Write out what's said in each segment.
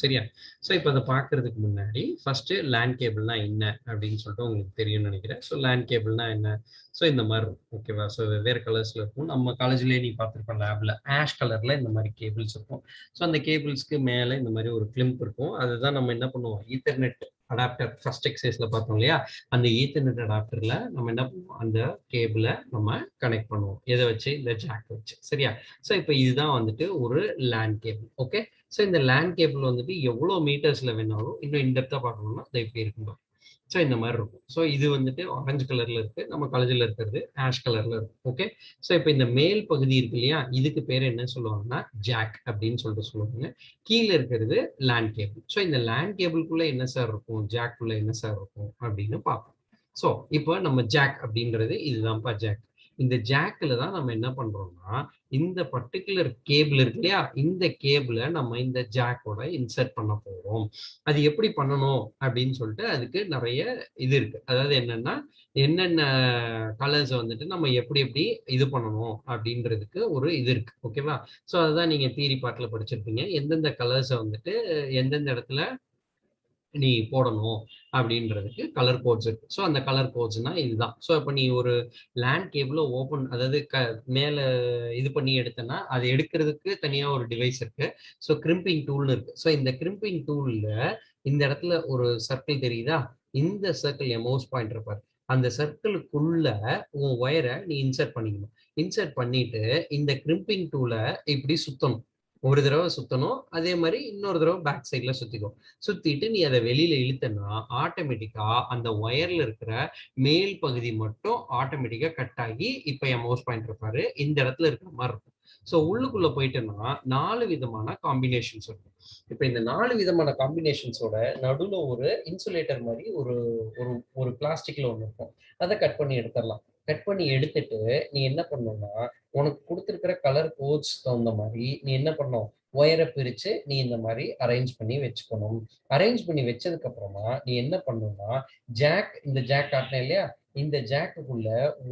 சரியா? ஸோ இப்போ அதை பார்க்கறதுக்கு முன்னாடி ஃபர்ஸ்ட் லேண்ட் கேபிள்னா என்ன அப்படின்னு சொல்லிட்டு உங்களுக்கு தெரியும்னு நினைக்கிறேன். ஸோ லேண்ட் கேபிள்னா என்ன? ஸோ இந்த மாதிரி இருக்கும். ஓகேவா? ஸோ வெவ்வேறு கலர்ஸ்ல இருக்கும். நம்ம காலேஜ்லேயே நீ பார்த்துருப்ப லேப்ல ஆஷ் கலர்ல இந்த மாதிரி கேபிள்ஸ் இருக்கும். ஸோ அந்த கேபிள்ஸ்க்கு மேலே இந்த மாதிரி ஒரு கிளிம்ப் இருக்கும். அதுதான் நம்ம என்ன பண்ணுவோம், ஈத்தர்நெட் அடாப்டர் ஃபர்ஸ்ட் எக்ஸைஸ்ல பார்த்தோம் இல்லையா, அந்த ஈத்தர்நெட் அடாப்டர்ல நம்ம என்ன பண்ணுவோம், அந்த கேபிளை நம்ம கனெக்ட் பண்ணுவோம். எதை வச்சு? இந்த ஜாக் வச்சு. சரியா? ஸோ இப்போ இதுதான் வந்துட்டு ஒரு லேண்ட் கேபிள். ஓகே. ஸோ இந்த லேண்ட் கேபிள் வந்துட்டு எவ்வளோ மீட்டர்ஸ்ல வேணாலும் இன்னும் இன்டெப்தா பார்க்கணும்னா அது எப்படி இருக்கும். ஸோ இந்த மாதிரி இருக்கும். ஸோ இது வந்துட்டு ஆரஞ்சு கலர்ல இருக்கு, நம்ம காலேஜில் இருக்கிறது ஆஷ் கலர்ல இருக்கு. ஓகே. ஸோ இப்போ இந்த மேல் பகுதி இருக்கு இல்லையா, இதுக்கு பேர் என்ன சொல்லுவாங்கன்னா ஜாக் அப்படின்னு சொல்லிட்டு சொல்லுவாங்க. கீழே இருக்கிறது லேண்ட் கேபிள். ஸோ இந்த லேண்ட் கேபிள்குள்ள என்ன சார் இருக்கும், ஜாக்குள்ள என்ன சார் இருக்கும் அப்படின்னு பார்ப்போம். ஸோ இப்போ நம்ம ஜாக் அப்படின்றது இதுதான்ப்பா ஜாக். இந்த ஜாக்ல தான் நம்ம என்ன பண்றோம்னா, இந்த பர்டிகுலர் கேபிள் இருக்கு இல்லையா, இந்த கேபிளை நம்ம இந்த ஜாக்கோட இன்சர்ட் பண்ண போறோம். அது எப்படி பண்ணணும் அப்படின்னு சொல்லிட்டு அதுக்கு நிறைய இது இருக்கு. அதாவது என்னன்னா, என்னென்ன கலர்ஸ் வந்துட்டு நம்ம எப்படி எப்படி இது பண்ணணும் அப்படின்றதுக்கு ஒரு இது இருக்கு. ஓகேவா? ஸோ அதுதான் நீங்க தியரி பார்ட்ல படிச்சிருப்பீங்க. எந்தெந்த கலர்ஸை வந்துட்டு எந்தெந்த இடத்துல நீ போடணும் அப்படின்றதுக்கு கலர் கோட்ஸ் இருக்கு. ஸோ அந்த கலர் கோட்ஸ்னா இதுதான். ஸோ இப்போ நீ ஒரு லேண்ட் கேபிள ஓப்பன், அதாவது மேல இது பண்ணி எடுத்தனா அது எடுக்கிறதுக்கு தனியா ஒரு டிவைஸ் இருக்கு. ஸோ கிரிம்பிங் டூல்னு இருக்கு. ஸோ இந்த கிரிம்பிங் டூல்ல இந்த இடத்துல ஒரு சர்க்கிள் தெரியுதா, இந்த சர்க்கிள் என் மவுஸ் பாயிண்ட் இருப்பாரு, அந்த சர்க்கிளுக்குள்ள உன் ஒயரை நீ இன்சர்ட் பண்ணிக்கணும். இன்சர்ட் பண்ணிட்டு இந்த கிரிம்பிங் டூலை இப்படி சுத்தணும். ஒரு தடவை சுத்தணும், அதே மாதிரி இன்னொரு தடவை பேக் சைட்ல சுத்திக்கும். சுத்திட்டு நீ அதை வெளியில இழுத்தனா ஆட்டோமேட்டிக்கா அந்த ஒயர்ல இருக்கிற மேல் பகுதி மட்டும் ஆட்டோமேட்டிக்கா கட் ஆகி, இப்ப என் மவுஸ் பாயிண்ட் இருப்பாரு இந்த இடத்துல இருக்கிற மாதிரி இருக்கும். ஸோ உள்ளுக்குள்ள போயிட்டேன்னா 4 விதமான காம்பினேஷன்ஸ் இருக்கும். இப்ப இந்த 4 விதமான காம்பினேஷன்ஸோட நடுவுல ஒரு இன்சுலேட்டர் மாதிரி ஒரு ஒரு ஒரு பிளாஸ்டிக்ல ஒண்ணு இருக்கும். அதை கட் பண்ணி எடுத்துடலாம். கட் பண்ணி எடுத்துட்டு நீ என்ன பண்ணணும்னா, உனக்கு கொடுத்துருக்கிற கலர் கோட்ஸ் தகுந்த மாதிரி நீ என்ன பண்ணும், ஒயரை பிரிச்சு நீ இந்த மாதிரி அரேஞ்ச் பண்ணி வச்சுக்கணும். அரேஞ்ச் பண்ணி வச்சதுக்கு அப்புறமா நீ என்ன பண்ணணும்னா, ஜாக், இந்த ஜாக் காட்டினேன் இல்லையா, இந்த ஜாக்குக்குள்ள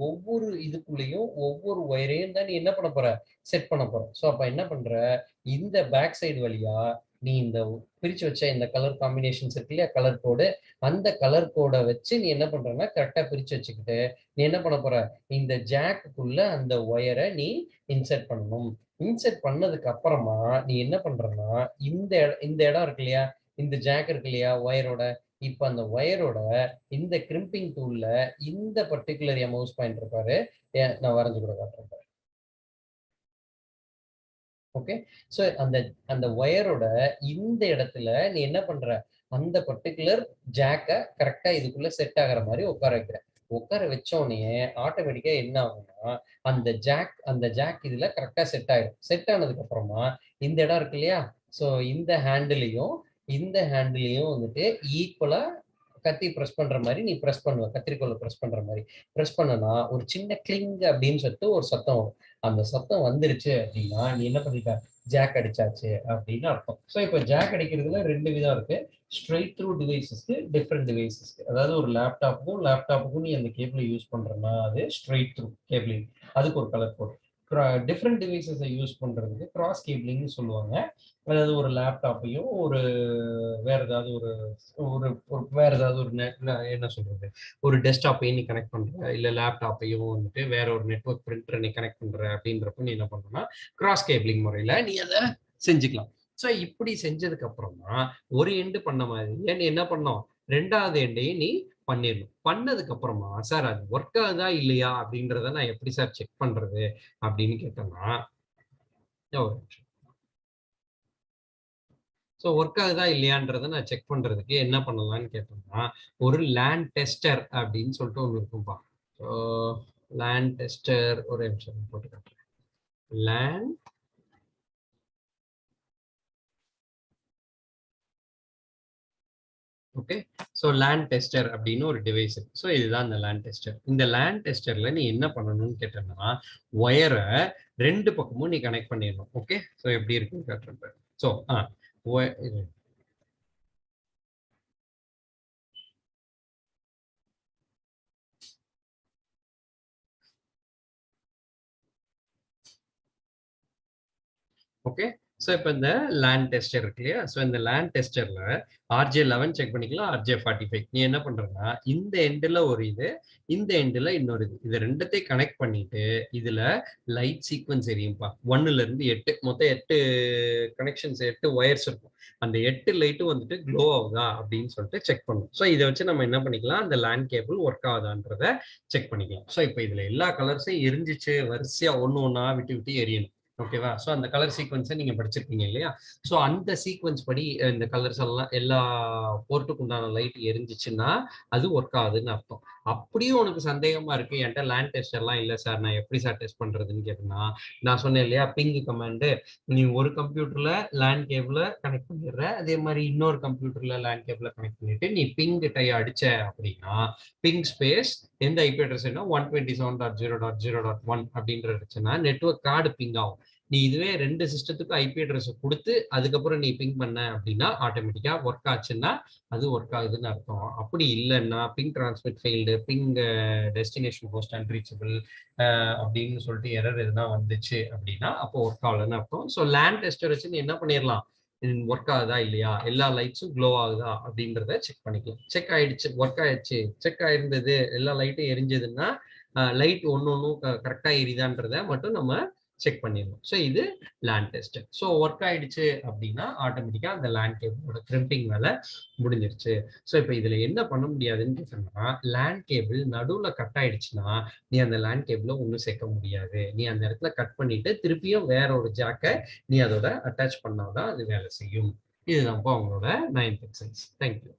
ஒவ்வொரு இதுக்குள்ளேயும் ஒவ்வொரு ஒயரையும் தான் நீ என்ன பண்ண போற, செட் பண்ண போற. ஸோ அப்ப என்ன பண்ற, இந்த பேக் சைடு வழியா நீ இந்த பிரிச்சு வச்ச இந்த கலர் காம்பினேஷன்ஸ் இருக்கு இல்லையா, கலர் கோடு, அந்த கலர் கோடை வச்சு நீ என்ன பண்றன்னா கரெக்டா பிரிச்சு வச்சுக்கிட்டு நீ என்ன பண்ண போற, இந்த ஜாக்குக்குள்ள அந்த ஒயரை நீ இன்சர்ட் பண்ணணும். இன்சர்ட் பண்ணதுக்கு அப்புறமா நீ என்ன பண்றன்னா, இந்த இடம் இருக்கு இல்லையா, இந்த ஜாக் இருக்கு இல்லையா ஒயரோட, இப்ப அந்த ஒயரோட இந்த கிரிம்பிங் டூல்ல இந்த பர்டிகுலர் மவுஸ் பாயிண்ட் இருப்பாரு, நான் வரைஞ்சு கூட காட்டுறேன். ஓகே. ஸோ அந்த அந்த ஒயரோட இந்த இடத்துல நீ என்ன பண்ற, அந்த பர்டிகுலர் ஜாக்கை கரெக்டா இதுக்குள்ள செட் ஆகிற மாதிரி உட்கார வைக்கிற. உட்கார வச்ச உடனே ஆட்டோமேட்டிக்கா என்ன ஆகும்னா, அந்த ஜாக் இதுல கரெக்டா செட் ஆயிடும். செட் ஆனதுக்கு அப்புறமா இந்த இடம் இருக்கு இல்லையா, ஸோ இந்த ஹேண்டிலையும் வந்துட்டு ஈக்குவலா கத்தி பிரஸ் பண்ற மாதிரி நீ பிரஸ் பண்ணுவ, கத்திரிக்கோல பிரஸ் பண்ற மாதிரி பிரஸ் பண்ணனா ஒரு சின்ன கிளிங் அப்படின்னு சொல்லிட்டு ஒரு சத்தம் வரும். அந்த சத்தம் வந்துருச்சு அப்படின்னா நீ என்ன பண்ணிட்ட, ஜாக் அடிச்சாச்சு அப்படின்னு அர்த்தம். ஸோ இப்போ ஜாக் அடிக்கிறதுல 2 விதம் இருக்கு. ஸ்ட்ரைட் த்ரூ டிவைசஸ்க்கு, டிஃப்ரெண்ட் டிவைசஸ்க்கு. அதாவது ஒரு லேப்டாப்புக்கும் நீ அந்த கேபிளை யூஸ் பண்றனா அது ஸ்ட்ரைட் த்ரூ கேபிளிங், அதுக்கு ஒரு கலர் கோட். டிஃப்ரெண்ட் டிவைசஸை யூஸ் பண்றதுக்கு கிராஸ் கேபிளிங்னு சொல்லுவாங்க. அதாவது ஒரு லேப்டாப்பையும் ஒரு வேற ஏதாவது ஒரு ஒரு வேற ஏதாவது ஒரு என்ன சொல்றது, ஒரு டெஸ்க்டாப்பையும் நீ கனெக்ட் பண்ற, இல்ல லேப்டாப்பையும் வந்துட்டு வேற ஒரு நெட்வொர்க் பிரிண்டரை நீ கனெக்ட் பண்ற அப்படின்றப்ப நீ என்ன பண்ணணும்னா கிராஸ் கேபிளிங் முறையில நீ அதை செஞ்சுக்கலாம். ஸோ இப்படி செஞ்சதுக்கு அப்புறமா ஒரு எண்டு பண்ண மாதிரி நீ என்ன பண்ணோம், 2வது எண்டையும் நீ பண்ணிடணும். பண்ணதுக்கு அப்புறமா சார் அது ஒர்க் ஆகுதா இல்லையா அப்படின்றத நான் எப்படி சார் செக் பண்றது அப்படின்னு கேட்டோம்னா, ஒரு நிமிஷம். ஸோ ஒர்க் ஆகுதா இல்லையான்றதை நான் செக் பண்றதுக்கு என்ன பண்ணலாம்னு கேட்டோம்னா, ஒரு லேண்ட் டெஸ்டர் அப்படின்னு சொல்லிட்டு ஒன்று இருக்கும்பா. ஸோ லேண்ட் டெஸ்டர், ஒரு நிமிஷம் போட்டு காட்டுறேன். Land okay. So land tester அப்படின்னு ஒரு டிவைஸ் இருக்கு. ஸோ இதுதான் இந்த லேண்ட் டெஸ்டர். இந்த லேண்ட் டெஸ்டர்ல நீ என்ன பண்ணணும்னு கேட்டோம்னா, ஒயரை 2 பக்கமும் நீ கனெக்ட் பண்ணிடணும். ஓகே. ஸோ எப்படி இருக்குன்னு காட்டுறேன். So okay. ஸோ இப்போ இந்த லேண்ட் டெஸ்டர் இருக்கு இல்லையா? ஸோ இந்த லேண்ட் டெஸ்டர்ல RJ11 செக் பண்ணிக்கலாம், RJ45. நீ என்ன பண்றன்னா, இந்த எண்டுல ஒரு இது, இந்த எண்டுல இன்னொரு இது. இது 2த்தையும் கனெக்ட் பண்ணிட்டு, இதுல லைட் சீக்வென்ஸ் எரியும்பா. 1ல இருந்து 8 மொத்தம் 8 கனெக்ஷன்ஸ், 8 ஒயர்ஸ் இருக்கும். அந்த 8 லைட்டும் வந்துட்டு க்ளோ ஆகுதா அப்படின்னு சொல்லிட்டு செக் பண்ணும். ஸோ இதை வச்சு நம்ம என்ன பண்ணிக்கலாம், அந்த லேண்ட் கேபிள் ஒர்க் ஆகுதான்றத செக் பண்ணிக்கலாம். ஸோ இப்போ இதுல எல்லா கலர்ஸும் எரிஞ்சிச்சு, வரிசையா ஒண்ணு ஒண்ணா விட்டு விட்டு எரியணும். ஓகேவா? ஸோ அந்த கலர் சீக்வன்ஸை நீங்க படிச்சிருக்கீங்க இல்லையா? ஸோ அந்த சீக்வன்ஸ் படி இந்த கலர்ஸ் எல்லாம் எல்லா போர்ட்டுக்கு உண்டான லைட் எரிஞ்சிச்சுன்னா அது ஒர்க் ஆகுதுன்னு அர்த்தம். அப்படியும் உனக்கு சந்தேகமா இருக்கு, என்கிட்ட லேண்ட் டெஸ்ட் எல்லாம் இல்லை சார், நான் எப்படி சார் டெஸ்ட் பண்றதுன்னு கேட்டேன்னா, நான் சொன்னேன் இல்லையா பிங் கமாண்டு, நீ ஒரு கம்ப்யூட்டர்ல லேண்ட் கேபிள கனெக்ட் பண்ணிடுற, அதே மாதிரி இன்னொரு கம்ப்யூட்டர்ல லேண்ட் கேபிள கனெக்ட் பண்ணிட்டு நீ பிங் டை அடிச்ச அப்படின்னா பிங் ஸ்பேஸ் எந்த ஐபி அட்ரஸ் 127.0.0.1 அப்படின்ற இருந்துச்சுன்னா நெட்வொர்க் கார்டு பிங் ஆகும். நீ இதுவே 2 சிஸ்டத்துக்கும் ஐபி அட்ரஸ் கொடுத்து அதுக்கப்புறம் நீ பிங் பண்ண அப்படின்னா ஆட்டோமேட்டிக்கா ஒர்க் ஆச்சுன்னா அது ஒர்க் ஆகுதுன்னு அர்த்தம். அப்படி இல்லைன்னா ping transmit failed, ping destination host unreachable அப்படின்னு சொல்லிட்டு எரர் எதுனா வந்துச்சு அப்படின்னா அப்போ ஒர்க் ஆகலன்னு அர்த்தம். ஸோ லேண்ட் டெஸ்டர் வச்சு நீ என்ன பண்ணிடலாம், ஒர்க் ஆகுதா இல்லையா, எல்லா லைட்ஸும் க்ளோ ஆகுதா அப்படின்றத செக் பண்ணிக்கலாம். செக் ஆயிடுச்சு, ஒர்க் ஆயிடுச்சு, செக் ஆயிருந்தது, எல்லா லைட்டும் எரிஞ்சதுன்னா லைட் ஒன்று ஒன்றும் கரெக்டாக எரியுதான்றத மட்டும் நம்ம செக் பண்ணிடணும். ஸோ இது லேண்ட் டெஸ்ட். ஸோ ஒர்க் ஆயிடுச்சு அப்படின்னா ஆட்டோமேட்டிக்காக அந்த லேண்ட் கேபிளோட கிரிம்பிங் வேலை முடிஞ்சிருச்சு. ஸோ இப்போ இதில் என்ன பண்ண முடியாதுன்னு சொன்னா, லேண்ட் கேபிள் நடுவில் கட் ஆயிடுச்சுன்னா நீ அந்த லேண்ட் கேபிளை ஒன்றும் சேர்க்க முடியாது. நீ அந்த இடத்துல கட் பண்ணிட்டு திருப்பியும் வேற ஒரு ஜாக்கை நீ அதோட அட்டாச் பண்ணாதான் அது வேலை செய்யும். இதுதான் அவங்களோட 9th எக்ஸசைஸ். தேங்க்யூ.